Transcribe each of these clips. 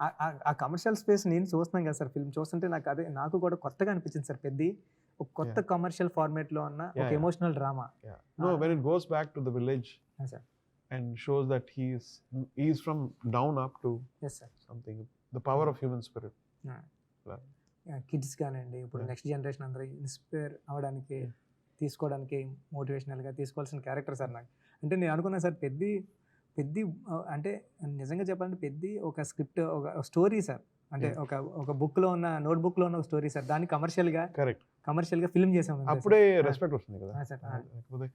ఆ commercial space నేను చూస్తున్నాను కదా సార్, ఫిల్మ్ చూస్తుంటే నాకు కూడా కొత్తగా అనిపించింది సార్. పెద్ది ఒక కొత్త Yeah. కమర్షియల్ ఫార్మాట్‌లో ఉన్న ఒక Yeah, yeah. Emotional drama. Yeah. No, when it goes back to the village sir. and shows that he's from down up to yes sir. something, the power of human spirit. Yeah. Kids కానివ్వండి, ఇప్పుడు Yeah. Next generation అందరూ inspire అవ్వడానికి, Yeah. తీసుకోవడానికి మోటివేషనల్గా తీసుకోవాల్సిన character sir నాకు. అంటే నేను అనుకున్నా సార్, పెద్ది అంటే నిజంగా చెప్పాలంటే పెద్ది ఒక స్క్రిప్ట్, ఒక స్టోరీ సార్. అంటే Yeah. ఒక బుక్లో ఉన్న నోట్బుక్లో ఉన్న ఒక స్టోరీ సార్. దాన్ని Correct. కమర్షియల్గా ఫిల్మ్ చేసాం అంతే సార్. అప్పుడే రెస్పెక్ట్ వస్తుంది కదా. సార్. లేకపోతే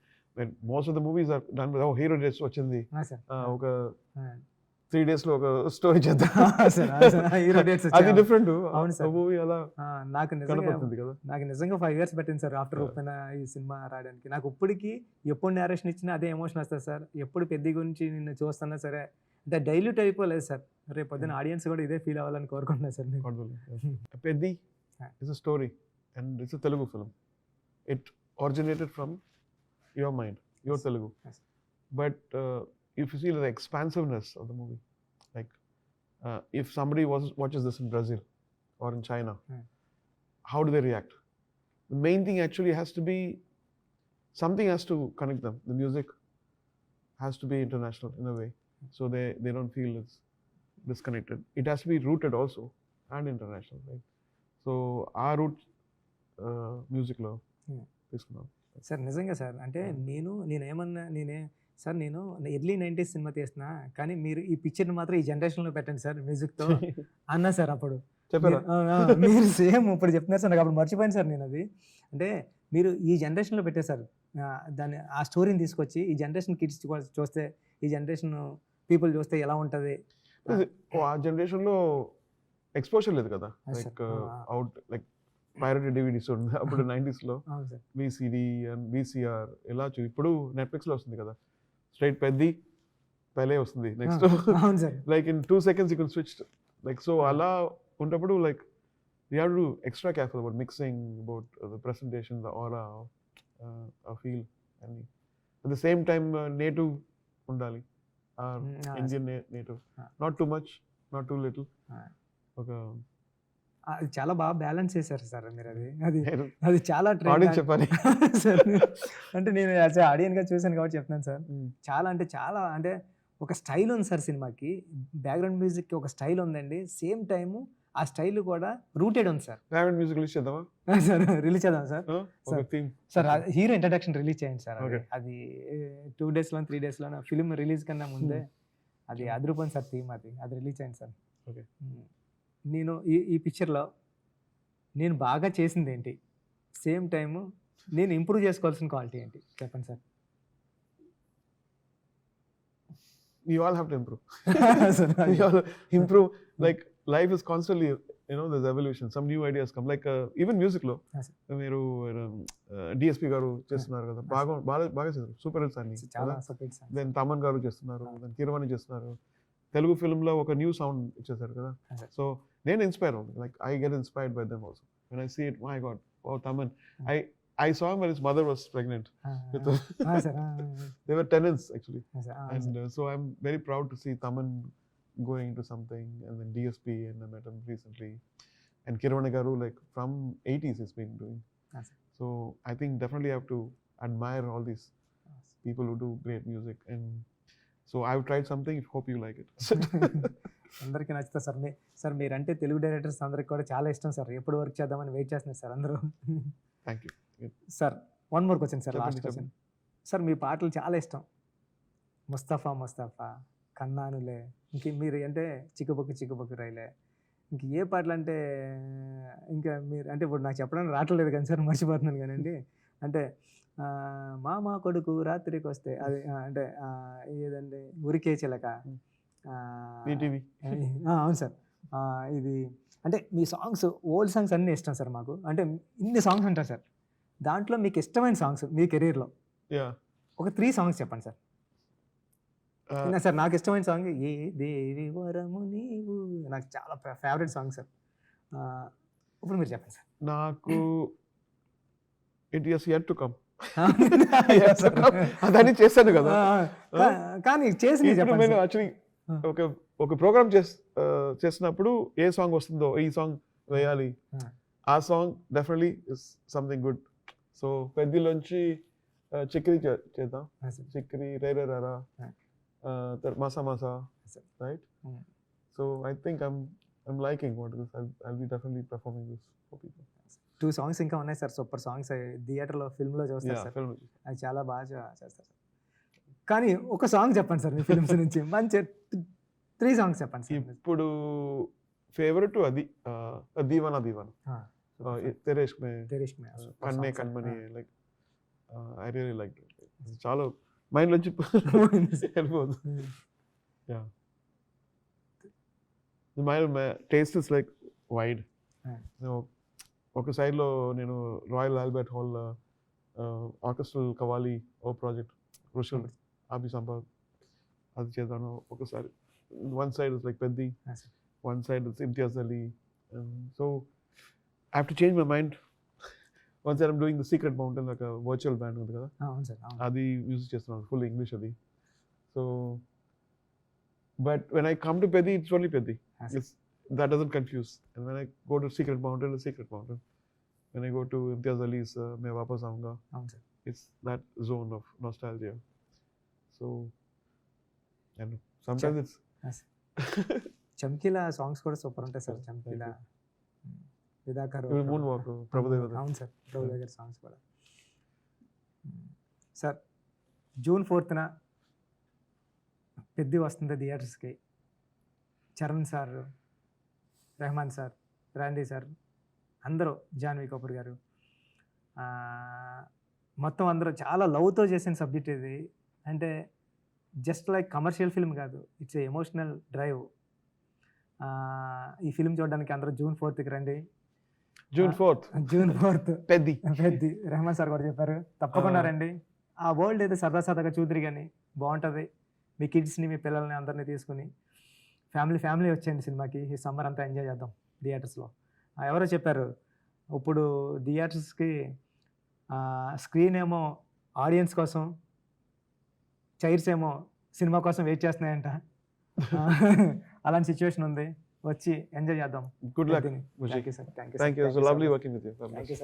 most of the movies are done with hero days వచ్చింది సార్. ఒక 3 days లో ఒక స్టోరీ చేద్దాం. హీరో డేట్స్ అది డిఫరెంట్. అవును సార్. మూవీ అలా నాకు కనపడుతుంది కదా. నిజంగా 5 years పట్టింది సార్ ఆఫ్టర్ Yeah. ఓపెన్ ఈ సినిమా రావడానికి. నాకు ఇప్పటికి ఎప్పుడు నేరేషన్ ఇచ్చినా అదే ఎమోషన్ వస్తుంది సార్. ఎప్పుడు పెద్ద గురించి నిన్ను చూస్తున్నా సరే అంటే డైల్యూట్ అయిపోలేదు సార్. రేపు పొద్దున ఆడియన్స్ కూడా ఇదే ఫీల్ అవ్వాలని కోరుకుంటున్నాను సార్ నేను. Peddi Yeah. is a story and it's a Telugu film. It originated from your mind, your Yes. Telugu. Yes. But if you see the expansiveness of the movie, like if somebody watches this in Brazil or in China, Yeah. how do they react? The main thing actually has to be, something has to connect them. The music has to be international in a way, so they don't feel it's disconnected. It has to be rooted also and international, right? So our root music lo Yeah. తీసుకున్నాం. Sir నిజంగా sir. అంటే నేనే sir, నేను early 90s cinema తీస్తున్నా, కానీ మీరు ఈ పిక్చర్ని మాత్రం ఈ జనరేషన్లో పెట్టండి సార్ మ్యూజిక్తో అన్నా సార్. అప్పుడు చెప్పారా? మీరు సేమ్ ఇప్పుడు చెప్తున్నారు సార్. నాకు అప్పుడు మర్చిపోయాను సార్ నేను అది. అంటే మీరు ఈ జనరేషన్లో పెట్టేశారు దాన్ని, ఆ స్టోరీని తీసుకొచ్చి ఈ జనరేషన్ కిడ్స్ చూస్తే, ఈ జనరేషన్ పీపుల్ చూస్తే ఎలా ఉంటుంది. ఆ జనరేషన్ లో ఎక్స్పోజర్ లేదు కదా. Yes, like sir. Out like pirated DVDs ఉంది అప్పుడు 90s లో. అవును సార్. విసిడి అండ్ విసిఆర్ ఇలా ఇప్పుడు నెట్ఫ్లిక్స్ లో వస్తుంది కదా. స్ట్రైట్ పెద్ది పైలే వస్తుంది నెక్స్ట్. అవును sir. Like in 2 seconds you can switch. Like so అలా ఉన్నప్పుడు like we have to do extra careful about mixing, about the presentation, the aura, a feel, and at the same time native undali, Indian native, not too much, not too little. Okay. అది చాలా బాగా balance చేశారు sir మీరు. అది నేను అది చాలా audience చెప్పాలి. సార్. అంటే నేను ఆడియన్గా చూశాను కాబట్టి చెప్తున్నాను సార్. చాలా అంటే ఒక స్టైల్ ఉంది సార్ సినిమాకి. బ్యాక్గ్రౌండ్ మ్యూజిక్కి ఒక స్టైల్ ఉందండి. సేమ్ టైము ఆ స్టైల్ కూడా రూటెడ్ ఉంది సార్. బ్యాక్గ్రౌండ్ మ్యూజిక్ రిలీజ్ చేద్దామా? సార్ రిలీజ్ చేద్దాం సార్. ఒక theme sir hero introduction release చేయండి సార్. Okay. అది 2 days 3 days ఫిలిం రిలీజ్ కన్నా ముందే అది అదిరిపోయింది సార్ థీమ్. అది రిలీజ్ చేయండి సార్. Okay. నేను ఈ పిక్చర్లో నేను బాగా చేసింది ఏంటి, సేమ్ టైము నేను ఇంప్రూవ్ చేసుకోవాల్సిన క్వాలిటీ ఏంటి చెప్పండి sir. We all have to improve. Sir We all improve. Like life is constantly, there's evolution. Some new ideas come. Like even music lo Yes, మీరు డిఎస్పి గారు చేస్తున్నారు కదా. బాగా చేస్తారు. సూపర్ హిట్స్ అన్ని. చాలా సపరేట్ సార్. దెన్ తమన్ గారు చేస్తున్నారు, దెన్ కిరవాణి చేస్తున్నారు. తెలుగు ఫిల్మ్ లో ఒక న్యూ సౌండ్ ఇచ్చేసారు కదా. Yes. సో నేను ఇన్స్పైర్ అవుతుంది. Like I get inspired by them also when I see it. My god, oh Thaman. I saw him when his mother was pregnant. Sir. They were tenants actually. Sir. And so I'm very proud to see Taman going into something, and then DSP, and I met him recently. And Kiravani Garu, like from 80s he's been doing. Yes. So I think definitely I have to admire all these people who do great music. And so I've tried something, hope you like it. అందరికీ నచ్చుతా sir. Sir మీరంటే Telugu directors అందరికి కూడా చాలా ఇష్టం sir. ఎప్పుడు work చేద్దామని wait చేస్తున్నారు sir అందరూ. Thank you. Sir 1 more question sir, last చెప్పండి, క్వశ్చన్ సార్. మీ పాటలు చాలా ఇష్టం. ముస్తఫా, కన్నానులే, ఇంక మీరు అంటే చిక్కుబుక్కు రైలే, ఇంక ఏ పాటలు అంటే ఇంకా మీరు అంటే ఇప్పుడు నాకు చెప్పడానికి రావట్లేదు కానీ సార్, మర్చిపోతున్నాను కానండి. అంటే మామ కొడుకు రాత్రికి వస్తే అది అంటే ఏదండి ఉరికే చిలక. ETV. అవును సార్. ఇది అంటే మీ సాంగ్స్ ఓల్డ్ సాంగ్స్ అన్నీ ఇష్టం సార్ మాకు. అంటే ఇన్ని సాంగ్స్ ఉంటాయి సార్. దాంట్లో మీకు ఇష్టమైన సాంగ్స్ మీ కెరీర్లో Yeah. ఒక 3 songs చెప్పండి సార్. సార్ నాకు ఇష్టమైన సాంగ్ ఏ దేవి వరము నీవు, నాకు చాలా ఫేవరెట్ సాంగ్ సార్. ఇప్పుడు మీరు చెప్పండి సార్. నాకు it is yet to come. అదని చేశాను కదా. కానీ చేసి ఇప్పుడు చెప్పండి నేను సార్. యాక్చువల్లీ ఒక ఒక ప్రోగ్రామ్ చేసినప్పుడు ఏ సాంగ్ వస్తుందో ఈ సాంగ్ వేయాలి, Hmm. ఆ song definitely is something good. So పెద్దలోంచి చిక్కిరి చేద్దాం, చిక్కిరి రేరే రారా, మసా మసా, Yes. Right? Hmm. So I think I'm liking what it is. I'll be definitely performing this for people. 2 songs ఇంకా ఉన్నాయి సార్, సూపర్ సాంగ్స్. థియేటర్లో ఫిల్మ్లో చూస్తారు Yeah, సార్, film. అది చాలా బాగా చేస్తారు సార్. కానీ ఒక సాంగ్ చెప్పండి సార్ మీ ఫిల్మ్స్ నుంచి, మంచి 3 సాంగ్స్ చెప్పండి సార్. ఇప్పుడు ఫేవరెట్ అది దీవానా దీవానా, తెరేష్ మే, తెరేష్ మే, కన్నే Kanmani, like I really like చాలా మైండ్ నుంచి వెళ్ళిపోదు. Yeah, my taste is like wide. ఒక సైడ్లో నేను రాయల్ ఆల్బర్ట్ హాల్ ఆర్కెస్ట్రల్ కవాలి ఓ ప్రాజెక్ట్ రుషుల్ ఆబి సంపాద్ అది చేద్దాను ఒకసారి. One side is like Peddi, one side is Imtiaz Ali. So I have to change my mind. One side I'm doing the secret mountain, ఒక virtual band ఉంది కదా, అవును sir, అది మ్యూజిక్ చేస్తున్నాను, ఫుల్ ఇంగ్లీష్ అది. So but when I come to Peddi, it's only Peddi. That doesn't confuse. And when I go to Secret Mountain, it's Secret Mountain. When I go to Imtiaz Ali's Main Wapas Aunga, అవును sir. it's that zone of nostalgia. So, and sometimes it's Chamkila songs కూడా super ఉంటాయి sir. Chamkila, విదాకర్, Moonwalk, Prabhudev. అవును sir, Prabhudev గారి songs కూడా. Sir June 4th Peddi వస్తుంది థియేటర్స్కి. Charan sir, Rahman sir, Randy sir, అందరూ, జాన్వీ కపూర్ గారు, మొత్తం అందరూ చాలా లవ్తో చేసిన సబ్జెక్ట్ ఇది. అంటే జస్ట్ లైక్ కమర్షియల్ ఫిల్మ్ కాదు, ఇట్స్ ఏ ఎమోషనల్ డ్రైవ్. ఈ ఫిల్మ్ చూడడానికి అందరూ June 4th రండి. June 4th. June 4th Peddi. Peddi Rahman sir కూడా చెప్పారు, తప్పకుండా రండి. ఆ వరల్డ్ అయితే సరదా సరదాగా చూద్దరు కానీ బాగుంటుంది. మీ కిడ్స్ని, మీ పిల్లల్ని అందరినీ తీసుకుని ఫ్యామిలీ వచ్చేయండి సినిమాకి. ఈ సమ్మర్ అంతా ఎంజాయ్ చేద్దాం థియేటర్స్లో. ఎవరో చెప్పారు, ఇప్పుడు థియేటర్స్కి స్క్రీన్ ఏమో ఆడియన్స్ కోసం, చైర్స్ ఏమో సినిమా కోసం వెయిట్ చేస్తున్నాయంట. అలాంటి సిచ్యువేషన్ ఉంది, వచ్చి ఎంజాయ్ చేద్దాం. Good luck, thank you sir. Thank you. It was lovely working with you. God bless. Thank you sir.